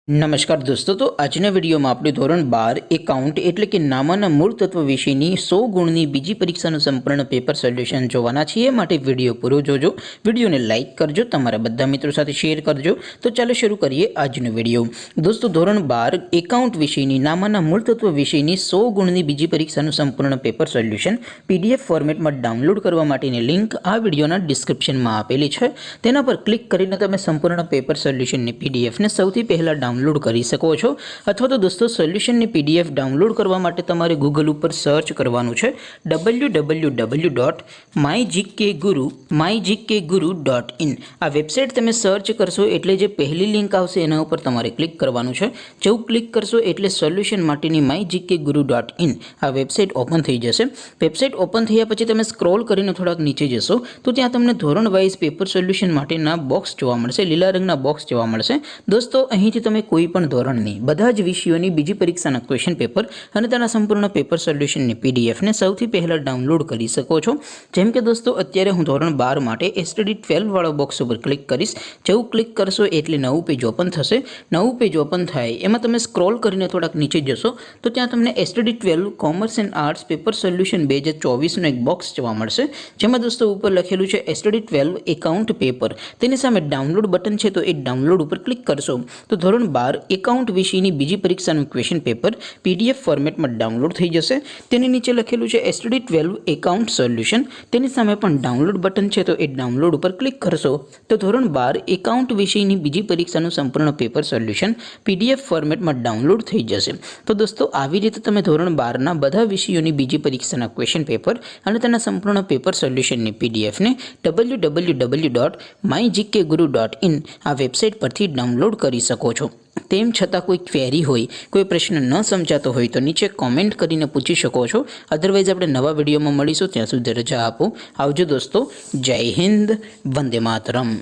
नमस्कार दोस्तों, तो આજના વિડીયોમાં આપણે ધોરણ 12 એકાઉન્ટ એટલે કે નામાના મૂળ તત્વ વિષયની 100 ગુણની બીજી પરીક્ષાનું સંપૂર્ણ પેપર સોલ્યુશન જોવાના છીએ। માટે વિડીયો પૂરો જોજો, વિડીયોને લાઇક કરજો, તમારા બધા મિત્રો સાથે શેર કરજો। તો ચાલો શરૂ કરીએ આજનો વિડીયો। દોસ્તો, ધોરણ 12 એકાઉન્ટ વિષયની નામાના મૂળ તત્વ વિષયની 100 ગુણની બીજી પરીક્ષાનું સંપૂર્ણ પેપર સોલ્યુશન પીડીએફ ફોર્મેટમાં ડાઉનલોડ કરવા માટેની લિંક આ વિડીયોના ડિસ્ક્રિપ્શનમાં આપેલી છે। તેના પર ક્લિક કરીને તમે સંપૂર્ણ પેપર સોલ્યુશનની પીડીએફને સૌથી પહેલા डाउनलॉड કરી શકો છો। અથવા તો દોસ્તો, સોલ્યુશનની પીડીએફ ડાઉનલોડ કરવા માટે તમારે ગૂગલ ઉપર સર્ચ કરવાનું છે www.mygkguru.in। આ વેબસાઇટ તમે સર્ચ કરશો એટલે જે પહેલી લિંક આવશે એના ઉપર તમારે ક્લિક કરવાનું છે। જેવું ક્લિક કરશો એટલે સોલ્યુશન માટેની mygkguru.in આ વેબસાઇટ ઓપન થઈ જશે। વેબસાઇટ ઓપન થયા પછી તમે સ્ક્રોલ કરીને થોડાક નીચે જશો તો ત્યાં તમને ધોરણ વાઇઝ પેપર સોલ્યુશન માટેના બોક્સ જોવા મળશે, લીલા રંગના બોક્સ જોવા મળશે। દોસ્તો, અહીંથી તમે કોઈ પણ ધોરણની બધા જ વિષયોની બીજી પરીક્ષાના ક્વેશ્ચન પેપર અને તેના સંપૂર્ણ પેપર સોલ્યુશનની પીડીએફને સૌથી પહેલા ડાઉનલોડ કરી શકો છો। જેમ કે દોસ્તો, અત્યારે હું ધોરણ 12 માટે એસટીડી 12 વાળો બોક્સ ઉપર ક્લિક કરીશ। જેવું ક્લિક કરશો એટલે નવું પેજ ઓપન થશે। નવું પેજ ઓપન થાય એમાં તમે સ્ક્રોલ કરીને થોડાક નીચે જશો તો ત્યાં તમને STD 12 commerce and arts paper solution 2024નું એક બોક્સ જોવા મળશે। જેમાં દોસ્તો ઉપર લખેલું છે એસટીડી 12 એકાઉન્ટ પેપર। તેની સામે ડાઉનલોડ બટન છે, તો એ ડાઉનલોડ ઉપર ક્લિક કરશો તો ધોરણ 12 એકાઉન્ટ વિષયની બીજી પરીક્ષાનું ક્વેશ્ચન પેપર પીડીએફ ફોર્મેટમાં ડાઉનલોડ થઈ જશે। તેની નીચે લખેલું છે એસટીડી 12 એકાઉન્ટ સોલ્યુશન। તેની સામે પણ ડાઉનલોડ બટન છે, તો એ ડાઉનલોડ ઉપર ક્લિક કરશો તો ધોરણ 12 એકાઉન્ટ વિષયની બીજી પરીક્ષાનું સંપૂર્ણ પેપર સોલ્યુશન પીડીએફ ફોર્મેટમાં ડાઉનલોડ થઈ જશે। તો દોસ્તો, આવી રીતે તમે ધોરણ 12ના બધા વિષયોની બીજી પરીક્ષાના ક્વેશ્ચન પેપર અને તેના સંપૂર્ણ પેપર સોલ્યુશનની પીડીએફને www.mygkguru.in આ વેબસાઇટ પરથી ડાઉનલોડ કરી શકો છો। તેમ છતાં કોઈ ક્વેરી હોય, કોઈ પ્રશ્ન ન સમજાતો હોય તો નીચે કોમેન્ટ કરીને પૂછી શકો છો। અધરવાઇઝ આપણે નવા વિડીયોમાં મળીશું, ત્યાં સુધી રજા આપો। આવજો દોસ્તો, જય હિન્દ, વંદે માતરમ।